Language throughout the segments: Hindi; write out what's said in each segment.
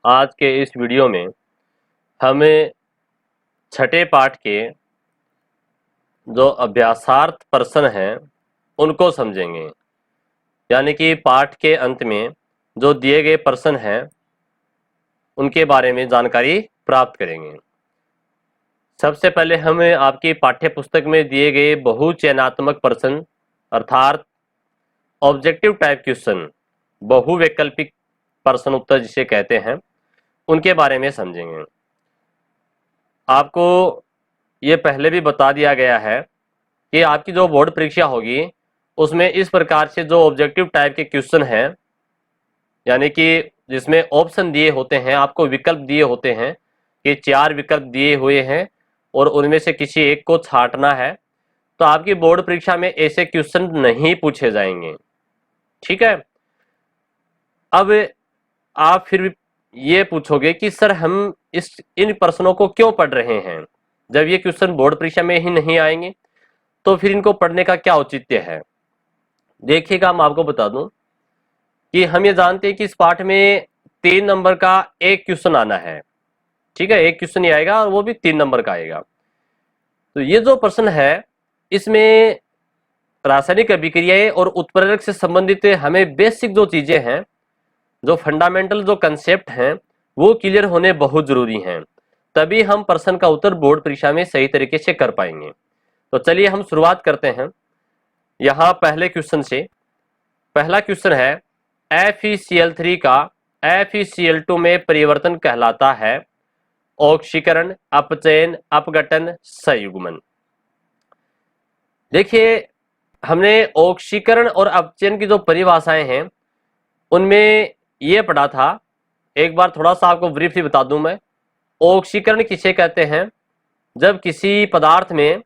आज के इस वीडियो में हमें छठे पाठ के जो अभ्यासार्थ प्रश्न हैं उनको समझेंगे। यानी कि पाठ के अंत में जो दिए गए प्रश्न हैं उनके बारे में जानकारी प्राप्त करेंगे। सबसे पहले हमें आपकी पाठ्य पुस्तक में दिए गए बहुचयनात्मक प्रश्न अर्थात ऑब्जेक्टिव टाइप क्वेश्चन, बहुवैकल्पिक प्रश्न उत्तर जिसे कहते हैं, उनके बारे में समझेंगे। आपको ये पहले भी बता दिया गया है कि आपकी जो बोर्ड परीक्षा होगी उसमें इस प्रकार से जो ऑब्जेक्टिव टाइप के क्वेश्चन हैं, यानी कि जिसमें ऑप्शन दिए होते हैं, आपको विकल्प दिए होते हैं कि 4 विकल्प दिए हुए हैं और उनमें से किसी एक को छांटना है, तो आपकी बोर्ड परीक्षा में ऐसे क्वेश्चन नहीं पूछे जाएंगे। ठीक है। अब आप फिर ये पूछोगे कि सर हम इन प्रश्नों को क्यों पढ़ रहे हैं, जब ये क्वेश्चन बोर्ड परीक्षा में ही नहीं आएंगे तो फिर इनको पढ़ने का क्या औचित्य है। देखिएगा, मैं आपको बता दूं कि हम ये जानते हैं कि इस पाठ में 3 नंबर का एक क्वेश्चन आना है। ठीक है, एक क्वेश्चन ही आएगा और वो भी 3 नंबर का आएगा। तो ये जो प्रश्न है इसमें रासायनिक अभिक्रियाएं और उत्प्रेरक से संबंधित हमें बेसिक जो चीजें हैं, जो फंडामेंटल जो कंसेप्ट हैं, वो क्लियर होने बहुत जरूरी हैं, तभी हम प्रश्न का उत्तर बोर्ड परीक्षा में सही तरीके से कर पाएंगे। तो चलिए हम शुरुआत करते हैं यहाँ पहले क्वेश्चन से। पहला क्वेश्चन है FeCl3 का FeCl2 में परिवर्तन कहलाता है ऑक्सीकरण, अपचयन, अपघटन, संयुग्मन। देखिए, हमने ऑक्सीकरण और अपचयन की जो परिभाषाएं हैं उनमें ये पढ़ा था। एक बार थोड़ा सा आपको ब्रीफली बता दूं मैं। ऑक्सीकरण किसे कहते हैं? जब किसी पदार्थ में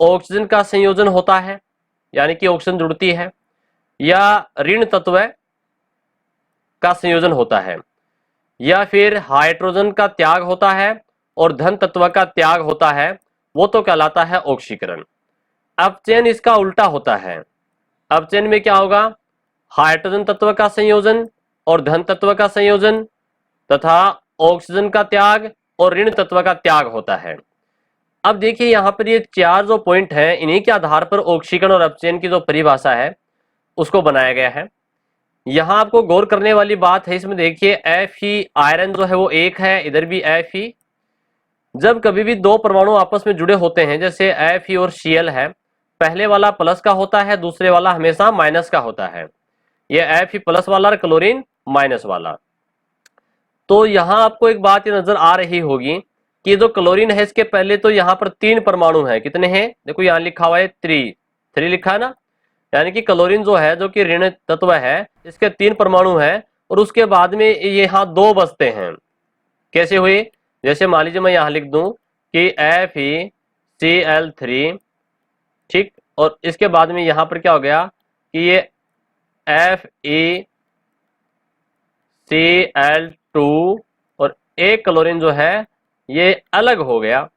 ऑक्सीजन का संयोजन होता है, यानी कि ऑक्सीजन जुड़ती है, या ऋण तत्व का संयोजन होता है, या फिर हाइड्रोजन का त्याग होता है और धन तत्व का त्याग होता है, वो तो कहलाता है ऑक्सीकरण। अपचयन इसका उल्टा होता है। अपचयन में क्या होगा? हाइड्रोजन तत्व का संयोजन और धन तत्व का संयोजन तथा ऑक्सीजन का त्याग और ऋण तत्व का त्याग होता है। अब देखिए, यहाँ पर ये 4 जो पॉइंट हैं, इन्हीं के आधार पर ऑक्सीकरण और अपचयन की जो परिभाषा है उसको बनाया गया है। यहाँ आपको गौर करने वाली बात है, इसमें देखिए Fe आयरन जो है वो 1 है, इधर भी Fe। जब कभी भी 2 परमाणु आपस में जुड़े होते हैं, जैसे Fe और Cl है, पहले वाला प्लस का होता है, दूसरे वाला हमेशा माइनस का होता है। ये Fe प्लस वाला और क्लोरीन माइनस वाला। तो यहाँ आपको एक बात ये नजर आ रही होगी कि जो क्लोरीन है इसके पहले तो यहाँ पर 3 परमाणु हैं। कितने हैं? देखो यहाँ लिखा हुआ है 3 लिखा है ना, यानी कि क्लोरीन जो है, जो कि ऋण तत्व है, इसके 3 परमाणु हैं और उसके बाद में यहाँ 2 बचते हैं। कैसे हुए? जैसे मान लीजिए मैं यहाँ लिख दूं कि FeCl3, ठीक, और इसके बाद में यहाँ पर क्या हो गया कि ये FeCl2 और एक क्लोरीन जो है ये अलग हो गया।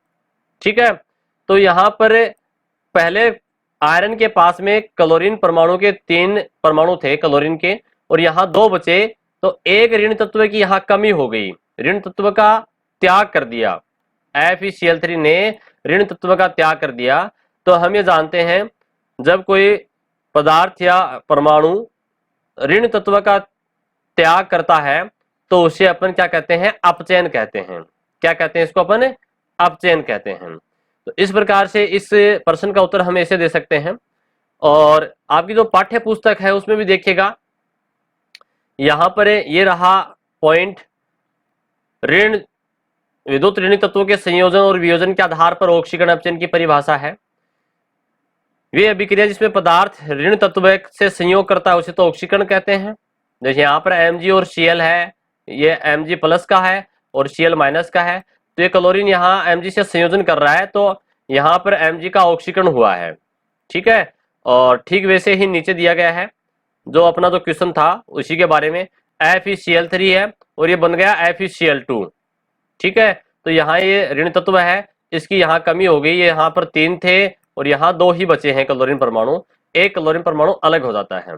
ठीक है। तो यहाँ पर पहले आयरन के पास में क्लोरीन परमाणु के 3 परमाणु थे क्लोरीन के, और यहाँ 2 बचे, तो एक ऋण तत्व की यहाँ कमी हो गई, ऋण तत्व का त्याग कर दिया। FeCl3 ने ऋण तत्व का त्याग कर दिया। तो हम ये जानते हैं जब कोई पदार्थ या परमाणु ऋण तत्व का त्याग करता है तो उसे अपन क्या कहते हैं? अपचयन कहते हैं। क्या कहते हैं इसको? अपन अपचयन कहते हैं। तो इस प्रकार से इस प्रश्न का उत्तर हम ऐसे दे सकते हैं। और आपकी जो पाठ्य पुस्तक है उसमें भी देखिएगा, यहां पर ये रहा पॉइंट, ऋण विद्युत ऋणी तत्वों के संयोजन और वियोजन के आधार पर ऑक्सीकरण अपचयन की परिभाषा है। वे अभिक्रिया जिसमें पदार्थ ऋण तत्व से संयोग करता है उसे तो ऑक्सीकरण कहते हैं। जैसे यहाँ पर Mg और Cl है, ये Mg प्लस का है और Cl माइनस का है, तो ये क्लोरीन यहाँ Mg से संयोजन कर रहा है, तो यहाँ पर Mg का ऑक्सीकरण हुआ है। ठीक है। और ठीक वैसे ही नीचे दिया गया है जो अपना जो क्वेश्चन था उसी के बारे में, FeCl3 है और ये बन गया FeCl2। ठीक है। तो यहाँ ये ऋण तत्व है, इसकी यहाँ कमी हो गई, ये यहाँ पर 3 थे और यहाँ 2 ही बचे हैं क्लोरीन परमाणु, एक क्लोरीन परमाणु अलग हो जाता है।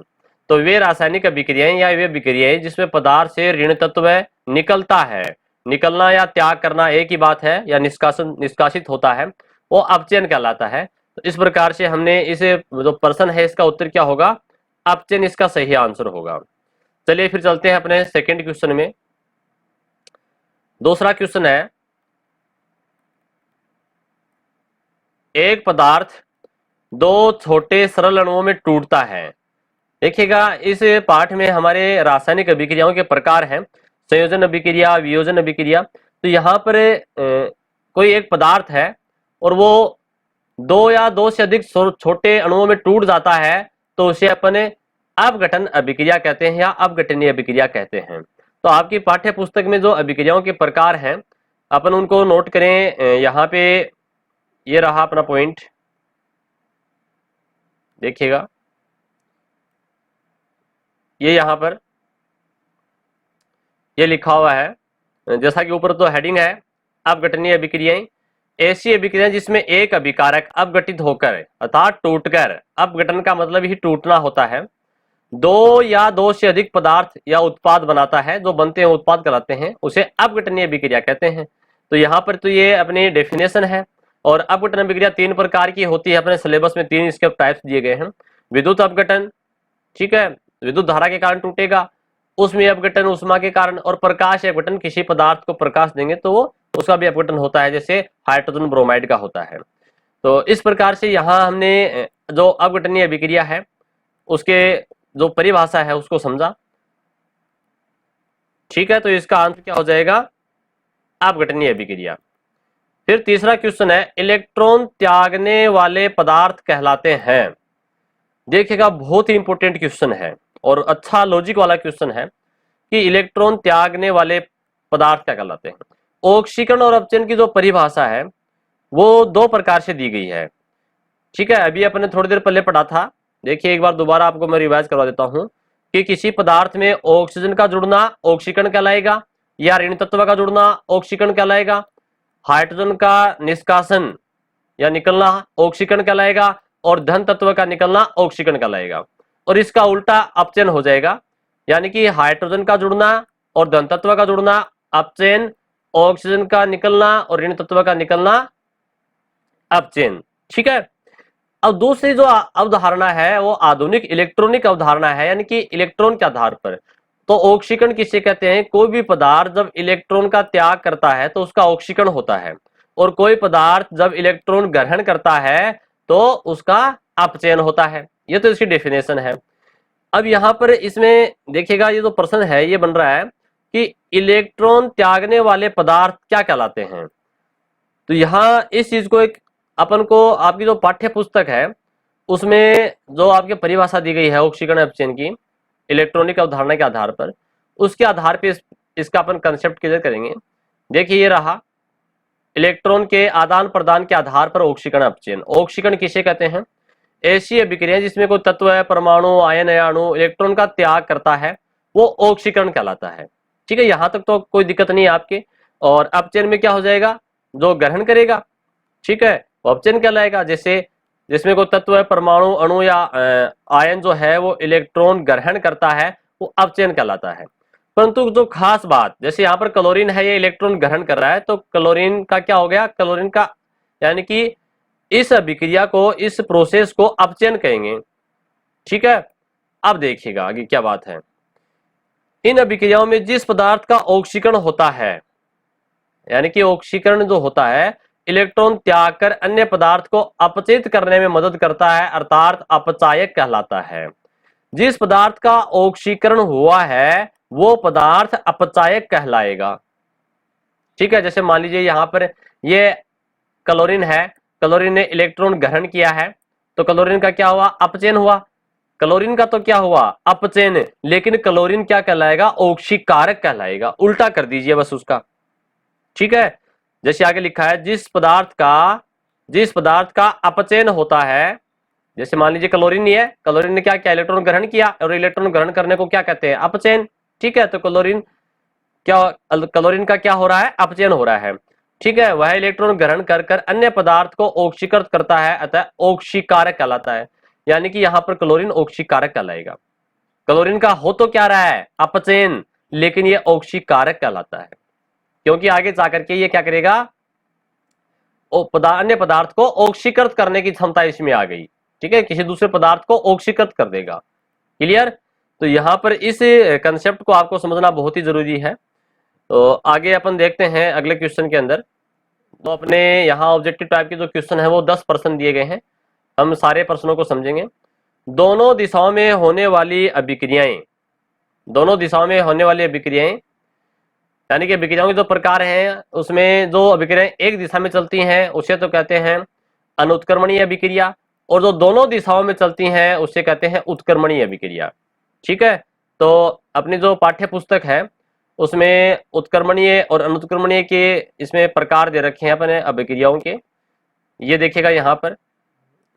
तो वे रासायनिक अभिक्रियाएं या वे अभिक्रियाएं जिसमें पदार्थ से ऋण तत्व निकलता है, निकलना या त्याग करना एक ही बात है, या निष्कासित होता है, वो अपचयन कहलाता है। तो इस प्रकार से हमने इसे जो पर्सन है इसका उत्तर क्या होगा, अपचयन इसका सही आंसर होगा। चलिए फिर चलते हैं अपने सेकंड क्वेश्चन में। दूसरा क्वेश्चन है, एक पदार्थ दो छोटे सरल अणुओं में टूटता है। देखिएगा इस पाठ में हमारे रासायनिक अभिक्रियाओं के प्रकार हैं, संयोजन अभिक्रिया, वियोजन अभिक्रिया। तो यहाँ पर कोई एक पदार्थ है और वो दो या दो से अधिक छोटे अणुओं में टूट जाता है, तो उसे अपन अपघटन अभिक्रिया कहते हैं या अपघटनीय अभिक्रिया कहते हैं। तो आपकी पाठ्य पुस्तक में जो अभिक्रियाओं के प्रकार हैं अपन उनको नोट करें। यहाँ पे ये रहा अपना पॉइंट, देखिएगा ये यहाँ पर ये लिखा हुआ है, जैसा कि ऊपर तो हेडिंग है अपघटनीय अभिक्रियाएं, ऐसी अभिक्रियाएं जिसमें एक अभिकारक अपघटित होकर अर्थात टूटकर, अपघटन का मतलब ही टूटना होता है, दो या दो से अधिक पदार्थ या उत्पाद बनाता है, जो बनते हैं उत्पाद कहलाते हैं, उसे अपघटनीय अभिक्रिया कहते हैं। तो यहाँ पर तो ये अपनी डेफिनेशन है। और अपघटन अभिक्रिया तीन प्रकार की होती है, अपने सिलेबस में तीन इसके टाइप्स दिए गए हैं। विद्युत अपघटन, ठीक है, विद्युत धारा के कारण टूटेगा, उसमें अपघटन ऊष्मा के कारण, और प्रकाश अपघटन, किसी पदार्थ को प्रकाश देंगे तो वो उसका भी अपघटन होता है, जैसे हाइड्रोजन ब्रोमाइड का होता है। तो इस प्रकार से यहाँ हमने जो अपघटनीय अभिक्रिया है उसके जो परिभाषा है उसको समझा, ठीक है। तो इसका आंसर क्या हो जाएगा, अपघटनीय अभिक्रिया। फिर तीसरा क्वेश्चन है, इलेक्ट्रॉन त्यागने वाले पदार्थ कहलाते हैं। देखिएगा बहुत ही इंपॉर्टेंट क्वेश्चन है और अच्छा लॉजिक वाला क्वेश्चन है कि इलेक्ट्रॉन त्यागने वाले पदार्थ क्या कहलाते हैं। ऑक्सीकरण और अपचयन की जो परिभाषा है वो दो प्रकार से दी गई है, ठीक है। अभी अपने थोड़ी देर पहले पढ़ा था, देखिए एक बार दोबारा आपको मैं रिवाइज करवा देता हूं कि किसी पदार्थ में ऑक्सीजन का जुड़ना ऑक्सीकरण कहलाएगा, या ऋण तत्व का जुड़ना ऑक्सीकरण कहलाएगा, हाइड्रोजन का निष्कासन या निकलना ऑक्सीकरण कहलाएगा, और धन तत्व का निकलना ऑक्सीकरण कहलाएगा। और इसका उल्टा अपचयन हो जाएगा, यानी कि हाइड्रोजन का जुड़ना और धन तत्व का जुड़ना अपचयन, ऑक्सीजन का निकलना और ऋण तत्व का निकलना अपचयन, ठीक है। अब दूसरी जो अवधारणा है वो आधुनिक इलेक्ट्रॉनिक अवधारणा है, यानी कि इलेक्ट्रॉन के आधार पर। तो ऑक्सीकरण किसे कहते हैं, कोई भी पदार्थ जब इलेक्ट्रॉन का त्याग करता है तो उसका ऑक्सीकरण होता है, और कोई पदार्थ जब इलेक्ट्रॉन ग्रहण करता है तो उसका अपचयन होता है। ये तो इसकी डेफिनेशन है। अब यहाँ पर इसमें देखिएगा ये जो प्रश्न है ये बन रहा है कि इलेक्ट्रॉन त्यागने वाले पदार्थ क्या कहलाते हैं। तो यहाँ इस चीज को एक अपन को आपकी जो पाठ्य पुस्तक है उसमें जो आपकी परिभाषा दी गई है ऑक्सीकरण अपचयन की इलेक्ट्रॉनिक अवधारणा के आधार पर, उसके आधार पर इसका अपन कंसेप्ट क्लियर करेंगे। देखिए ये रहा, इलेक्ट्रॉन के आदान प्रदान के आधार पर ऑक्सीकरण अपचयन। ऑक्सीकरण किसे कहते हैं, ऐसी अभिक्रिया जिसमें कोई तत्व है, परमाणु, आयन या अणु इलेक्ट्रॉन का त्याग करता है, वो ऑक्सीकरण कहलाता है, ठीक है। यहां तक तो कोई दिक्कत नहीं है आपके। और अपचयन में क्या हो जाएगा, जो ग्रहण करेगा, ठीक है, वो अपचयन कहलाएगा। जैसे जिसमें कोई तत्व है, परमाणु, अणु या आयन जो है वो इलेक्ट्रॉन ग्रहण करता है, वो अपचयन कहलाता है। परंतु जो खास बात, जैसे यहाँ पर क्लोरीन है, ये इलेक्ट्रॉन ग्रहण कर रहा है, तो क्लोरीन का क्या हो गया, क्लोरीन का यानी कि इस अभिक्रिया को, इस प्रोसेस को अपचयन कहेंगे, ठीक है। अब देखिएगा आगे क्या बात है। इन अभिक्रियाओं में जिस पदार्थ का ऑक्सीकरण होता है, यानी कि ऑक्सीकरण जो होता है इलेक्ट्रॉन त्याग कर अन्य पदार्थ को अपचयित करने में मदद करता है, अर्थात अपचायक कहलाता है। जिस पदार्थ का ऑक्सीकरण हुआ है वो पदार्थ अपचायक कहलाएगा, ठीक है। जैसे मान लीजिए यहाँ पर ये क्लोरीन है, क्लोरीन ने इलेक्ट्रॉन ग्रहण किया है, तो क्लोरीन का क्या हुआ, अपचयन हुआ। क्लोरीन का तो क्या हुआ, अपचयन, लेकिन क्लोरीन क्या कहलाएगा, ऑक्सीकारक कहलाएगा। उल्टा कर दीजिए बस उसका, ठीक है। जैसे आगे लिखा है, जिस पदार्थ का अपचयन होता है, जैसे मान लीजिए क्लोरीन ही है, क्लोरीन ने क्या किया, इलेक्ट्रॉन ग्रहण किया, और इलेक्ट्रॉन ग्रहण करने को क्या कहते हैं, अपचयन, ठीक है। तो क्लोरीन का क्या हो रहा है, अपचयन हो रहा है, ठीक है। वह इलेक्ट्रॉन ग्रहण कर कर अन्य पदार्थ को ऑक्सीकृत करता है, अतः ऑक्सीकारक कहलाता है। यानी कि यहाँ पर क्लोरीन ऑक्सीकारक कहलाएगा, क्लोरीन का हो तो क्या रहा है, अपचयन, लेकिन ये ऑक्सीकारक कहलाता है, क्योंकि आगे जाकर के ये क्या करेगा, अन्य पदार्थ को ऑक्सीकृत करने की क्षमता इसमें आ गई, ठीक है, किसी दूसरे पदार्थ को ऑक्सीकृत कर देगा। क्लियर। तो यहां पर इस कंसेप्ट को आपको समझना बहुत ही जरूरी है। तो आगे अपन देखते हैं अगले क्वेश्चन के अंदर। तो अपने यहाँ ऑब्जेक्टिव टाइप के जो क्वेश्चन है वो 10 प्रश्न दिए गए हैं, हम सारे प्रश्नों को समझेंगे। दोनों दिशाओं में होने वाली अभिक्रियाएं, दोनों दिशाओं में होने वाली अभिक्रियाएं यानी कि अभिक्रियाओं के जो प्रकार हैं उसमें जो अभिक्रियाएं एक दिशा में चलती हैं उसे तो कहते हैं अनुत्क्रमणीय अभिक्रिया, और जो दोनों दिशाओं में चलती हैं उसे कहते हैं उत्क्रमणीय अभिक्रिया। ठीक है। तो अपनी जो पाठ्य पुस्तक है उसमें उत्क्रमणीय और अनुत्क्रमणीय के इसमें प्रकार दे रखे हैं अपने अभिक्रियाओं के। ये देखिएगा यहाँ पर,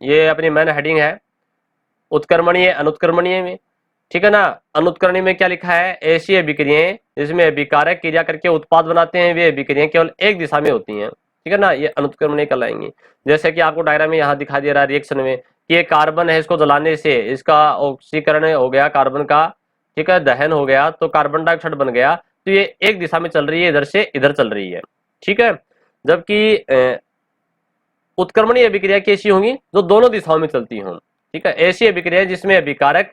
ये अपनी मेन हेडिंग है उत्क्रमणीय अनुत्क्रमणीय में, ठीक है ना। अनुत्क्रमणीय में क्या लिखा है, ऐसी अभिक्रियाएं जिसमें अभिकारक क्रिया करके उत्पाद बनाते हैं वे अभिक्रियाएं केवल एक दिशा में होती हैं, ठीक है ना, ये अनुत्क्रमणीय कहलाएंगी। जैसे कि आपको डायग्राम में यहाँ दिखा दे रहा है रिएक्शन में कि ये कार्बन है, इसको जलाने से इसका ऑक्सीकरण हो गया कार्बन का, ठीक है, दहन हो गया तो कार्बन डाइऑक्साइड बन गया। तो ये एक दिशा में चल रही है, इधर से इधर चल रही है, ठीक है। जबकि उत्क्रमणीय अभिक्रिया कैसी होंगी, जो दोनों दिशाओं में चलती हों, ठीक है। ऐसी अभिक्रिया जिसमें अभिकारक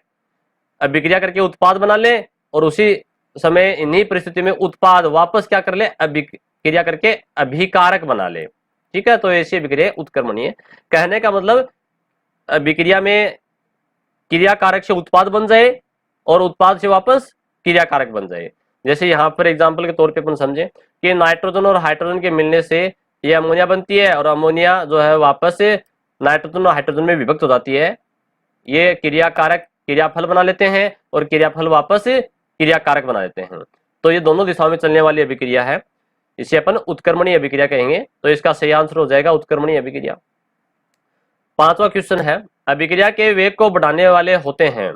अभिक्रिया करके उत्पाद बना ले और उसी समय इन्हीं परिस्थिति में उत्पाद वापस क्या कर ले, अभिक्रिया करके अभिकारक बना ले, ठीक है। तो ऐसी अभिक्रिया उत्क्रमणीय। कहने का मतलब अभिक्रिया में क्रियाकारक से उत्पाद बन जाए और उत्पाद से वापस क्रियाकारक बन जाए। जैसे यहाँ पर एग्जाम्पल के तौर पे अपन समझे कि नाइट्रोजन और हाइड्रोजन के मिलने से ये अमोनिया बनती है और अमोनिया जो है वापस नाइट्रोजन और हाइड्रोजन में विभक्त हो जाती है। ये क्रियाकारक क्रियाफल बना लेते हैं और क्रियाफल वापस क्रियाकारक बना लेते हैं। तो ये दोनों दिशाओं में चलने वाली अभिक्रिया है, इसे अपन उत्क्रमणीय अभिक्रिया कहेंगे। तो इसका सही आंसर हो जाएगा उत्क्रमणीय अभिक्रिया। पांचवा क्वेश्चन है, अभिक्रिया के वेग को बढ़ाने वाले होते हैं।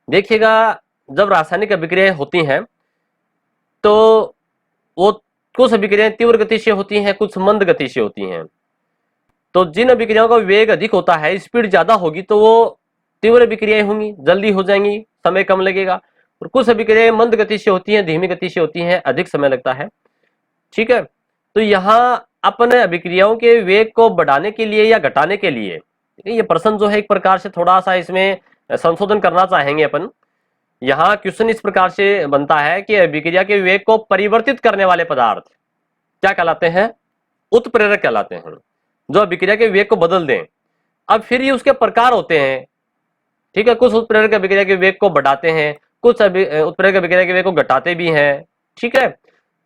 देखिएगा, जब रासायनिक अभिक्रियाएं होती हैं तो वो कुछ अभिक्रियाएं तीव्र गति से होती हैं, कुछ मंद गति से होती हैं। तो जिन अभिक्रियाओं का वेग अधिक होता है, स्पीड ज्यादा होगी, तो वो तीव्र अभिक्रियाएं होंगी, जल्दी हो जाएंगी, समय कम लगेगा। और कुछ अभिक्रियाएं मंद गति से होती हैं, धीमी गति से होती हैं, अधिक समय लगता है, ठीक है। तो यहाँ अपन अभिक्रियाओं के वेग को बढ़ाने के लिए या घटाने के लिए, ये प्रश्न जो है एक प्रकार से थोड़ा सा इसमें संशोधन करना चाहेंगे अपन। यहाँ क्वेश्चन इस प्रकार से बनता है कि अभिक्रिया के वेग को परिवर्तित करने वाले पदार्थ क्या कहलाते हैं, उत्प्रेरक कहलाते हैं, जो अभिक्रिया के वेग को बदल दें। अब फिर ये उसके प्रकार होते हैं, ठीक है। कुछ उत्प्रेरक अभिक्रिया के वेग को बढ़ाते हैं, कुछ उत्प्रेरक अभिक्रिया के वेग को घटाते भी हैं, ठीक है।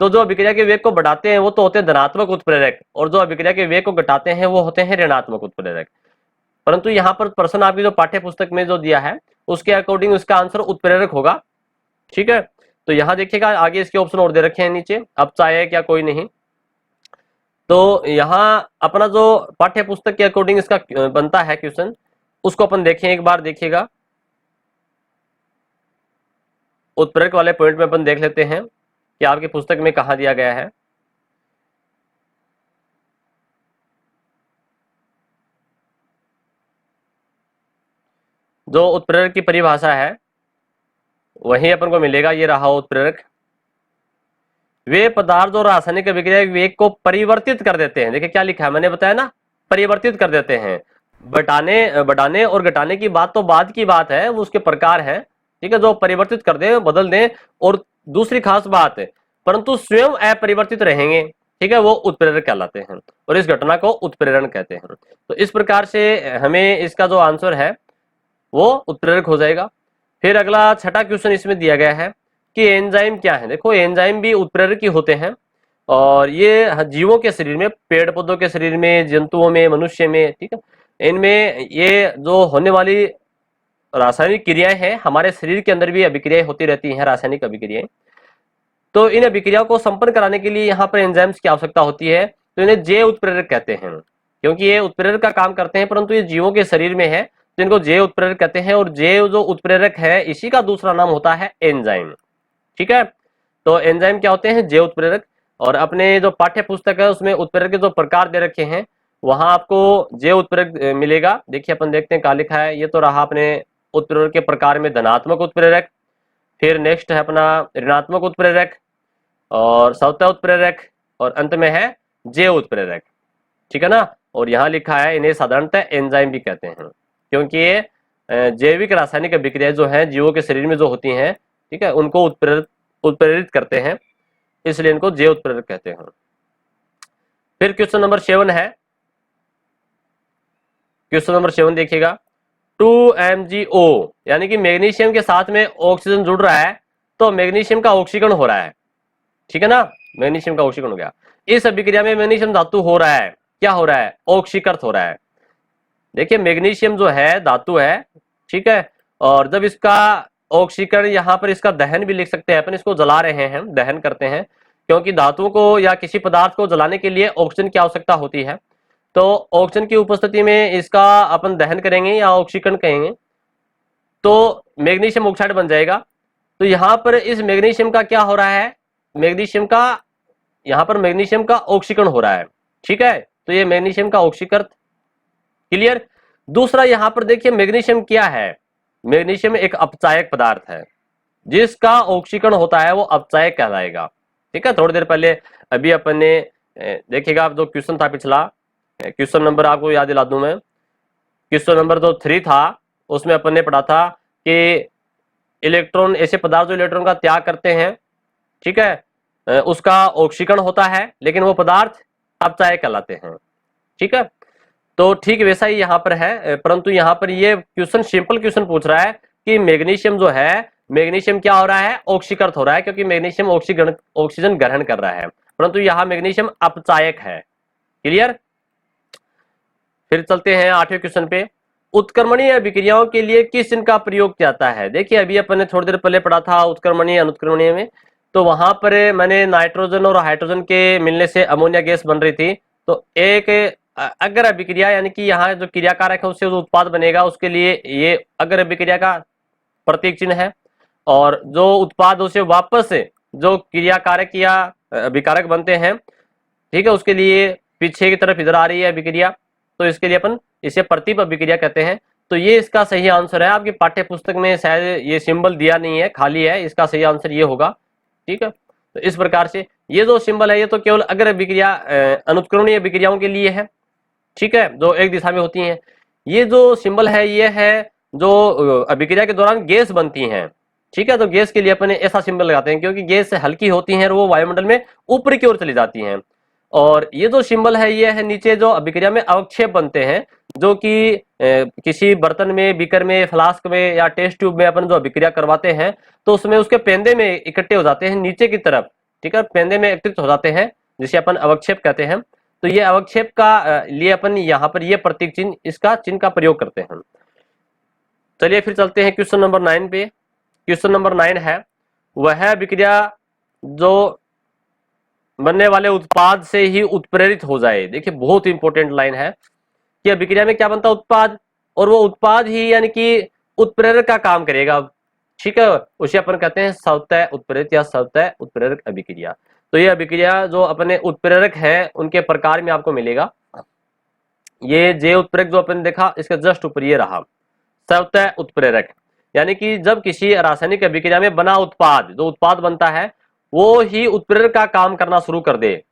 तो जो अभिक्रिया के वेग को बढ़ाते हैं वो तो होते हैं धनात्मक उत्प्रेरक, और जो अभिक्रिया के वेग को घटाते हैं वो होते हैं ऋणात्मक उत्प्रेरक। परंतु यहाँ पर प्रश्न आपकी जो पाठ्य पुस्तक में जो दिया है उसके अकॉर्डिंग उसका आंसर उत्प्रेरक होगा, ठीक है। तो यहाँ देखिएगा आगे इसके ऑप्शन और दे रखे हैं नीचे, अब चाहे क्या कोई नहीं। तो यहाँ अपना जो पाठ्य पुस्तक के अकॉर्डिंग इसका बनता है क्वेश्चन, उसको अपन देखें एक बार। देखिएगा उत्प्रेरक वाले पॉइंट में अपन देख लेते हैं कि आपकी पुस्तक में कहा दिया गया है। जो उत्प्रेरक की परिभाषा है वही अपन को मिलेगा, ये रहा उत्प्रेरक। वे पदार्थ जो रासायनिक अभिक्रिया के वेग को परिवर्तित कर देते हैं। देखिए क्या लिखा है, मैंने बताया ना, परिवर्तित कर देते हैं। बढ़ाने और घटाने की बात तो बाद की बात है, वो उसके प्रकार है, ठीक है, जो परिवर्तित कर दे, बदल दें। और दूसरी खास बात है, परंतु स्वयं अपरिवर्तित रहेंगे, ठीक है, वो उत्प्रेरक कहलाते हैं और इस घटना को उत्प्रेरण कहते हैं। तो इस प्रकार से हमें इसका जो आंसर है वो उत्प्रेरक हो जाएगा। फिर अगला छठा क्वेश्चन इसमें दिया गया है कि एंजाइम क्या है। देखो एंजाइम भी उत्प्रेरक ही होते हैं और ये जीवों के शरीर में, पेड़ पौधों के शरीर में, जंतुओं में, मनुष्य में, ठीक है, इनमें ये जो होने वाली रासायनिक क्रियाएं हैं, हमारे शरीर के अंदर भी अभिक्रियाएं होती रहती हैं, रासायनिक अभिक्रियाएं। तो इन अभिक्रियाओं को संपन्न कराने के लिए यहाँ पर एंजाइम्स की आवश्यकता होती है। तो इन्हें जैव उत्प्रेरक कहते हैं, क्योंकि ये उत्प्रेरक का काम करते हैं, परंतु ये जीवों के शरीर में है तो इनको जैव उत्प्रेरक कहते हैं। और जैव जो उत्प्रेरक है इसी का दूसरा नाम होता है एंजाइम, ठीक है। तो एंजाइम क्या होते हैं, जैव उत्प्रेरक। और अपने जो पाठ्य पुस्तक है उसमें उत्प्रेरक के जो प्रकार दे रखे हैं वहां आपको जैव उत्प्रेरक मिलेगा। देखिए अपन देखते हैं क्या लिखा है। ये तो रहा अपने उत्प्रेरक के प्रकार में धनात्मक उत्प्रेरक, फिर नेक्स्ट है अपना ऋणात्मक उत्प्रेरक और सवतः उत्प्रेरक और अंत में है जैव उत्प्रेरक, ठीक है ना। और यहाँ लिखा है इन्हें साधारणतः एंजाइम भी कहते हैं, क्योंकि ये जैविक रासायनिक अभिक्रियाएं जो हैं जीवों के शरीर में जो होती हैं, ठीक है, उनको उत्प्रेरित करते हैं, इसलिए इनको जैव उत्प्रेरक कहते हैं। फिर क्वेश्चन नंबर 7 है, क्वेश्चन नंबर 7 देखिएगा, 2MgO यानी कि मैग्नीशियम के साथ में ऑक्सीजन जुड़ रहा है तो मैग्नीशियम का ऑक्सीकरण हो रहा है, ठीक है ना, मैग्नीशियम का ऑक्सीकरण हो गया। इस अभिक्रिया में मैग्नीशियम धातु हो रहा है, क्या हो रहा है, ऑक्सीकृत हो रहा है। देखिए मैग्नीशियम जो है धातु है, ठीक है, और जब इसका ऑक्सीकरण, यहाँ पर इसका दहन भी लिख सकते हैं अपन, इसको जला रहे हैं, दहन करते हैं, क्योंकि धातुओं को या किसी पदार्थ को जलाने के लिए ऑक्सीजन की आवश्यकता होती है, तो ऑक्सीजन की उपस्थिति में इसका अपन दहन करेंगे या ऑक्सीकरण कहेंगे तो मैग्नीशियम ऑक्साइड बन जाएगा। तो यहाँ पर इस मैग्नीशियम का क्या हो रहा है, मैग्नीशियम का, यहाँ पर मैग्नीशियम का ऑक्सीकरण हो रहा है, ठीक है, तो ये मैग्नीशियम का ऑक्सीकृत, क्लियर। दूसरा यहाँ पर देखिए मैग्नीशियम क्या है, मैग्नीशियम एक अपचायक पदार्थ है, जिसका ऑक्सीकरण होता है वो अपचायक कहलाएगा, ठीक है। थोड़ी देर पहले अभी अपन ने देखिएगा, जो क्वेश्चन था पिछला, क्वेश्चन नंबर आपको याद दिला दूं मैं, क्वेश्चन नंबर जो 3 था उसमें अपन ने पढ़ा था कि इलेक्ट्रॉन, ऐसे पदार्थ जो इलेक्ट्रॉन का त्याग करते हैं, ठीक है, उसका ऑक्सीकरण होता है, लेकिन वो पदार्थ अपचायक कहलाते हैं, ठीक है। तो ठीक वैसा ही यहाँ पर है, परंतु यहाँ पर ये क्वेश्चन सिंपल क्वेश्चन पूछ रहा है कि मैग्नीशियम जो है, मैग्नीशियम क्या हो रहा है, ऑक्सीकृत हो रहा है, क्योंकि मैग्नीशियम ऑक्सीजन ग्रहण कर रहा है, परंतु यहाँ मैग्नीशियम अपचायक है, क्लियर। फिर चलते हैं 8वें क्वेश्चन पे, उत्क्रमणीय अभिक्रियाओं के लिए किस चिन्ह का प्रयोग किया जाता है। देखिए अभी अपन ने थोड़ी देर पहले पढ़ा था उत्क्रमणीय अनुत्क्रमणीय में, तो वहां पर मैंने नाइट्रोजन और हाइड्रोजन के मिलने से अमोनिया गैस बन रही थी, तो एक अगर अभिक्रिया, यानी कि यहाँ जो क्रियाकारक है उससे जो उत्पाद बनेगा, उसके लिए ये अगर अभिक्रिया का प्रतीक चिन्ह है, और जो उत्पाद उसे वापस जो क्रियाकारक या अभिकारक बनते हैं, ठीक है, उसके लिए पीछे की तरफ इधर आ रही है अभिक्रिया, तो इसके लिए अपन इसे प्रतीप अभिक्रिया कहते हैं। तो ये इसका सही आंसर है, आपकी पाठ्य पुस्तक में शायद ये सिंबल दिया नहीं है, खाली है, इसका सही आंसर ये होगा, ठीक है। तो इस प्रकार से ये जो सिंबल है ये तो केवल अगर अभिक्रिया अनुत्क्रमणीय अभिक्रियाओं के लिए है, ठीक है, जो एक दिशा में होती हैं। ये जो सिंबल है ये है जो अभिक्रिया के दौरान गैस बनती हैं, ठीक है, तो गैस के लिए अपन ऐसा सिंबल लगाते हैं, क्योंकि गैस हल्की होती हैं और वो वायुमंडल में ऊपर की ओर चली जाती हैं। और ये जो सिंबल है ये है नीचे जो अभिक्रिया में अवक्षेप बनते हैं, जो कि किसी बर्तन में, बीकर में, फ्लास्क में या टेस्ट ट्यूब में अपन जो अभिक्रिया करवाते हैं, तो उसमें उसके पेंदे में इकट्ठे हो जाते हैं नीचे की तरफ, ठीक है, पेंदे में एकत्रित हो जाते हैं, जिसे अपन अवक्षेप कहते हैं। तो ये अवक्षेप का लिए अपन यहाँ पर ये प्रतीक चिन्ह, इसका चिन्ह का प्रयोग करते हैं। चलिए फिर चलते हैं क्वेश्चन नंबर 9 पे। क्वेश्चन नंबर 9 है, वह अभिक्रिया जो बनने वाले उत्पाद से ही उत्प्रेरित हो जाए। देखिए बहुत इंपॉर्टेंट लाइन है कि अभिक्रिया में क्या बनता है, उत्पाद, और वो उत्पाद ही यानी कि उत्प्रेरक का काम करेगा, ठीक है, उसे अपन कहते हैं स्वतः उत्प्रेरित या स्वतः उत्प्रेरक अभिक्रिया। तो ये अभिक्रिया जो अपने उत्प्रेरक है उनके प्रकार में आपको मिलेगा। ये जैव उत्प्रेरक जो अपन देखा, इसके जस्ट ऊपर ये रहा स्वतः उत्प्रेरक, यानी कि जब किसी रासायनिक अभिक्रिया में बना उत्पाद, जो उत्पाद बनता है वो ही उत्प्रेरक का काम करना शुरू कर दे,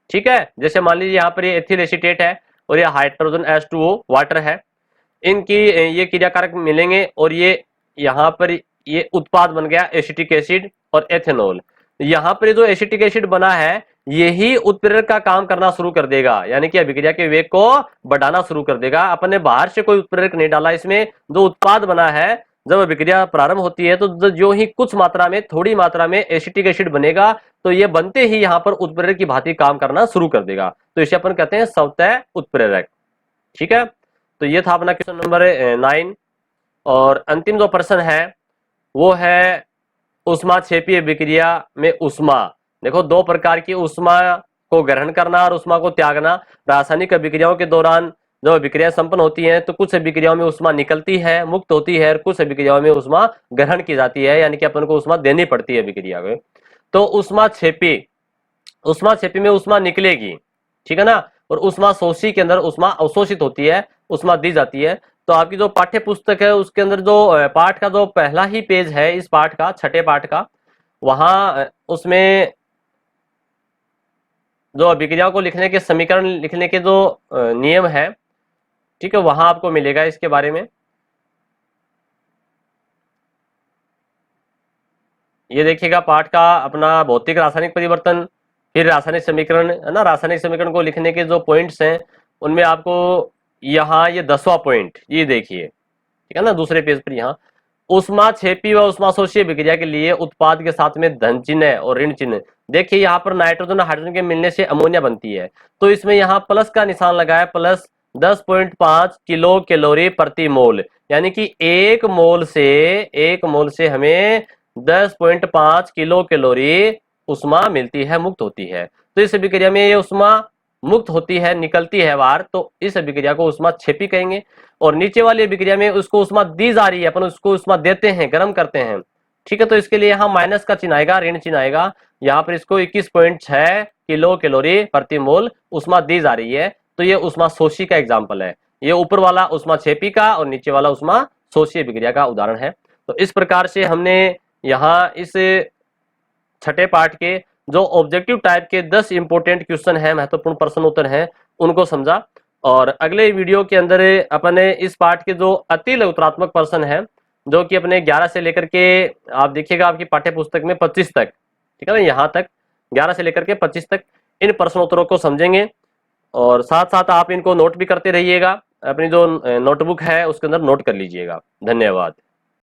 ठीक है। जैसे मान लीजिए यहाँ पर ये एथिल एसीटेट है और ये हाइड्रोजन H2O वाटर है, इनकी ये क्रियाकारक मिलेंगे और ये यहाँ पर ये उत्पाद बन गया एसिटिक एसिड और एथेनॉल। यहाँ पर जो एसिटिक एसिड बना है यही उत्प्रेरक का काम करना शुरू कर देगा, यानी कि अभिक्रिया के वेग को बढ़ाना शुरू कर देगा। अपन ने बाहर से कोई उत्प्रेरक नहीं डाला, इसमें जो उत्पाद बना है, जब अभिक्रिया प्रारंभ होती है तो जो ही कुछ मात्रा में, थोड़ी मात्रा में एसिटिक एसिड बनेगा, तो ये बनते ही यहाँ पर उत्प्रेरक की भांति काम करना शुरू कर देगा, तो इसे अपन कहते हैं स्वतः उत्प्रेरक, ठीक है। तो ये था अपना क्वेश्चन नंबर 9। और अंतिम जो प्रश्न है वो है ऊष्माक्षेपी अभिक्रिया में ऊष्मा। देखो दो प्रकार की ऊष्मा को ग्रहण करना और ऊष्मा को त्यागना। रासायनिक अभिक्रियाओं के दौरान जो अभिक्रिया संपन्न होती हैं तो कुछ अभिक्रियाओं में ऊष्मा निकलती है, मुक्त होती है, और कुछ अभिक्रियाओं में ऊष्मा ग्रहण की जाती है, यानी कि अपन को ऊष्मा देनी पड़ती है अभिक्रिया में। तो ऊष्माक्षेपी में ऊष्मा निकलेगी, ठीक है ना, और ऊष्मा शोषी के अंदर ऊष्मा अवशोषित होती है, ऊष्मा दी जाती है। तो आपकी जो पाठ्य पुस्तक है उसके अंदर जो पाठ का जो पहला ही पेज है, इस पाठ का, छठे पाठ का, वहां उसमें जो अभिक्रियाओं को लिखने के, समीकरण लिखने के जो नियम है, ठीक है, वहां आपको मिलेगा इसके बारे में। ये देखिएगा पाठ का अपना भौतिक रासायनिक परिवर्तन, फिर रासायनिक समीकरण है ना, रासायनिक समीकरण को लिखने के जो पॉइंट्स हैं उनमें आपको यहाँ ये 10वां पॉइंट ये देखिए, ठीक है ना, दूसरे पेज पर यहाँ उष्मा छेपी व उष्माशोषी अभिक्रिया के लिए उत्पाद के साथ में धन चिन्ह और ऋण चिन्ह। देखिए यहाँ पर नाइट्रोजन और हाइड्रोजन के मिलने से अमोनिया बनती है, तो इसमें यहाँ प्लस का निशान लगाया, प्लस 10.5 किलो कैलोरी प्रति मोल, यानी कि एक मोल से हमें 10.5 किलो कैलोरी उष्मा मिलती है, मुक्त होती है। तो इस अभिक्रिया में ये उष्मा मुक्त होती है, निकलती है बाहर, तो इस अभिक्रिया को उष्मा छेपी कहेंगे। और नीचे वाली अभिक्रिया में उसको उष्मा दी जा रही है, अपन उसको उष्मा देते हैं, गर्म करते हैं, ठीक है, तो इसके लिए यहाँ माइनस का चिन्ह आएगा, ऋण चिन्ह आएगा। यहाँ पर इसको 21.6 किलो कैलोरी प्रति मोल उष्मा दी जा रही है, तो ये उष्मा शोषी का एग्जाम्पल है। ये ऊपर वाला उष्मा छेपी का और नीचे वाला उष्मा शोषी अभिक्रिया का उदाहरण है। तो इस प्रकार से हमने यहाँ इस छठे पाठ के जो ऑब्जेक्टिव टाइप के 10 इंपोर्टेंट क्वेश्चन है, महत्वपूर्ण प्रश्न उत्तर हैं, उनको समझा। और अगले वीडियो के अंदर अपने इस पाठ के जो अति लघुतरात्मक प्रश्न है, जो कि अपने 11 से लेकर के आप देखिएगा आपकी पाठ्य पुस्तक में 25 तक, ठीक है ना, यहाँ तक 11 से लेकर के 25 तक इन प्रश्न उत्तरों को समझेंगे। और साथ साथ आप इनको नोट भी करते रहिएगा, अपनी जो नोटबुक है उसके अंदर नोट कर लीजिएगा। धन्यवाद।